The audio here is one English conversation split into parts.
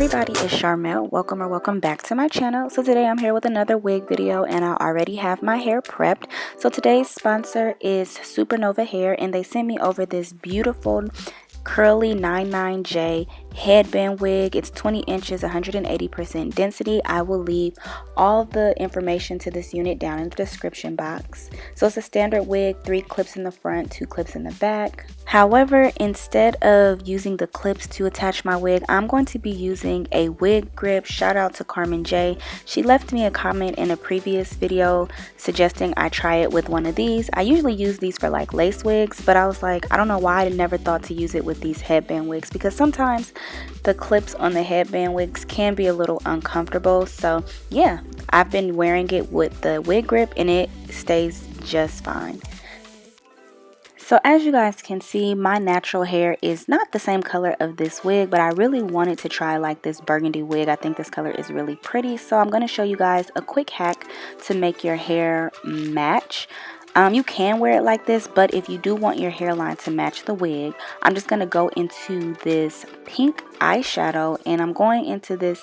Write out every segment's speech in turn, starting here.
everybody, it's Sharmel. Welcome back to my channel. So today I'm here with another wig video and I already have my hair prepped. So today's sponsor is Supernova Hair and they sent me over this beautiful curly 99J headband wig. It's 20 inches, 180% density. I will leave all the information to this unit down in the description box. So it's a standard wig, 3 clips in the front, 2 clips in the back. However, instead of using the clips to attach my wig, I'm going to be using a wig grip. Shout out to Carmen J. She left me a comment in a previous video suggesting I try it with one of these. I usually use these for like lace wigs, but I was like, I don't know why I never thought to use it with these headband wigs, because sometimes the clips on the headband wigs can be a little uncomfortable. So yeah, I've been wearing it with the wig grip and it stays just fine. So as you guys can see, my natural hair is not the same color of this wig, but I really wanted to try like this burgundy wig. I think this color is really pretty. So I'm going to show you guys a quick hack to make your hair match. You can wear it like this, but if you do want your hairline to match the wig, I'm just going to go into this pink eyeshadow and I'm going into this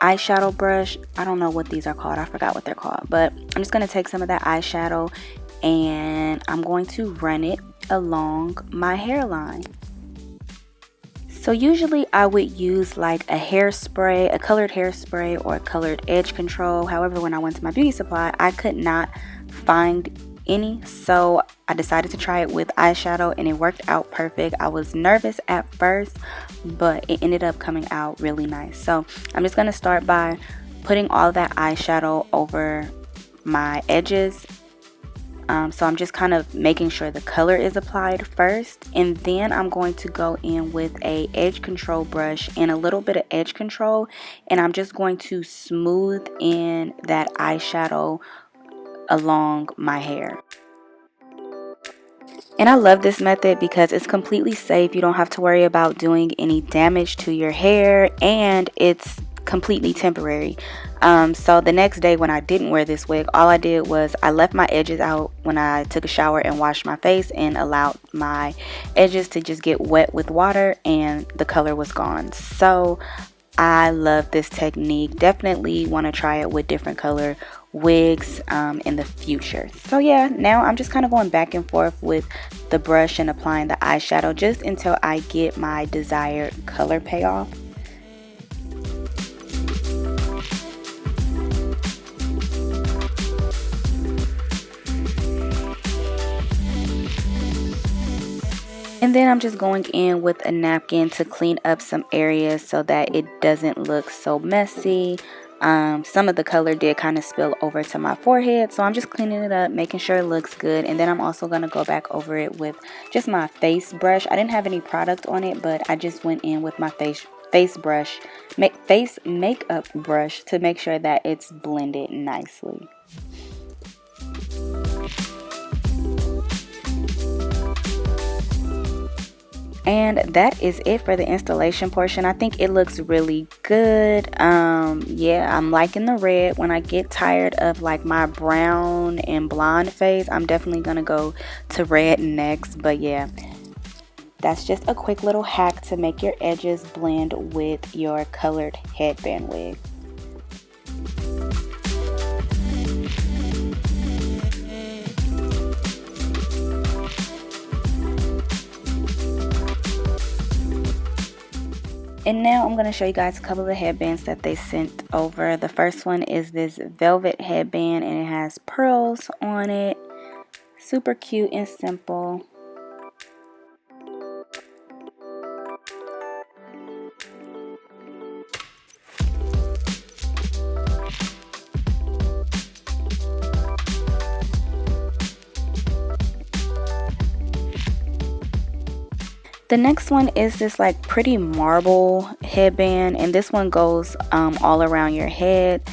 eyeshadow brush. I don't know what these are called. I forgot what they're called, but I'm just going to take some of that eyeshadow and I'm going to run it along my hairline. So usually I would use like a hairspray, a colored hairspray or a colored edge control. However, when I went to my beauty supply, I could not find any, so I decided to try it with eyeshadow and it worked out perfect. I was nervous at first, but it ended up coming out really nice. So I'm just going to start by putting all that eyeshadow over my edges. So I'm just kind of making sure the color is applied first, and then I'm going to go in with a edge control brush and a little bit of edge control, and I'm just going to smooth in that eyeshadow along my hair. And I love this method because it's completely safe. You don't have to worry about doing any damage to your hair, and it's completely temporary. So the next day when I didn't wear this wig, all I did was I left my edges out when I took a shower and washed my face and allowed my edges to just get wet with water, and the color was gone. So I love this technique. Definitely want to try it with different color wigs in the future. So yeah, now I'm just kind of going back and forth with the brush and applying the eyeshadow just until I get my desired color payoff. And then I'm just going in with a napkin to clean up some areas so that it doesn't look so messy. Some of the color did kind of spill over to my forehead, so I'm just cleaning it up, making sure it looks good. And then I'm also going to go back over it with just my face brush. I didn't have any product on it, but I just went in with my face makeup brush to make sure that it's blended nicely. And that is it for the installation portion. I think it looks really good. Yeah, I'm liking the red. When I get tired of like my brown and blonde phase, I'm definitely gonna go to red next. But yeah, that's just a quick little hack to make your edges blend with your colored headband wig. And now I'm going to show you guys a couple of the headbands that they sent over. The first one is this velvet headband and it has pearls on it. Super cute and simple. The next one is this like pretty marble headband, and this one goes all around your head.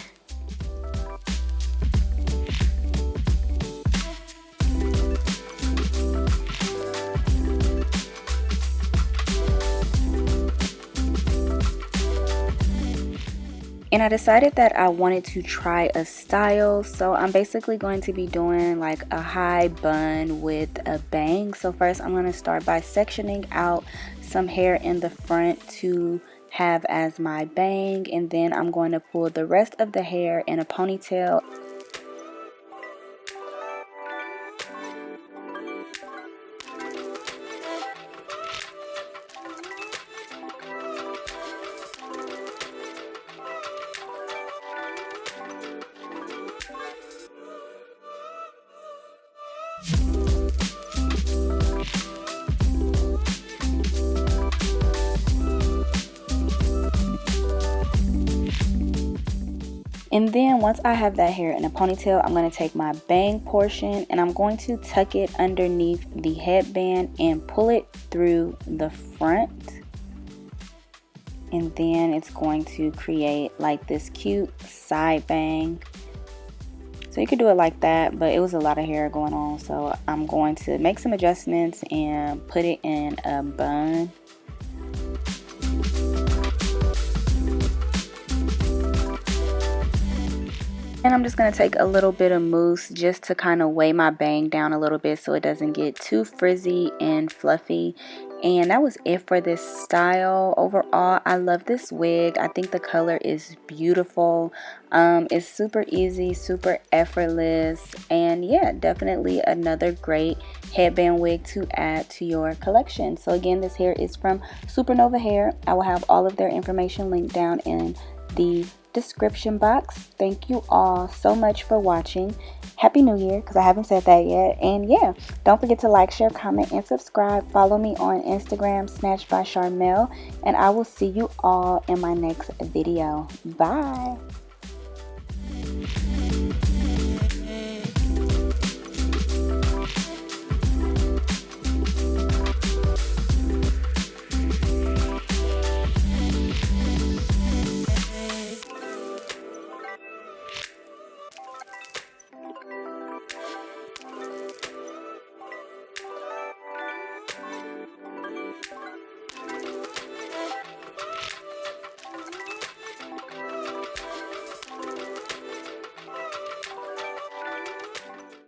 And I decided that I wanted to try a style, so I'm basically going to be doing like a high bun with a bang. So first I'm going to start by sectioning out some hair in the front to have as my bang, and then I'm going to pull the rest of the hair in a ponytail. And then once I have that hair in a ponytail, I'm going to take my bang portion and I'm going to tuck it underneath the headband and pull it through the front. And then it's going to create like this cute side bang. So you could do it like that, but it was a lot of hair going on. So I'm going to make some adjustments and put it in a bun. And I'm just going to take a little bit of mousse just to kind of weigh my bang down a little bit so it doesn't get too frizzy and fluffy. And that was it for this style. Overall, I love this wig. I think the color is beautiful. It's super easy, super effortless. And yeah, definitely another great headband wig to add to your collection. So again, this hair is from Supernova Hair. I will have all of their information linked down in the description box. Thank you all so much for watching. Happy New Year, because I haven't said that yet. And yeah, don't forget to like, share, comment, and subscribe. Follow me on Instagram, Snatched by Sharmel, and I will see you all in my next video. Bye.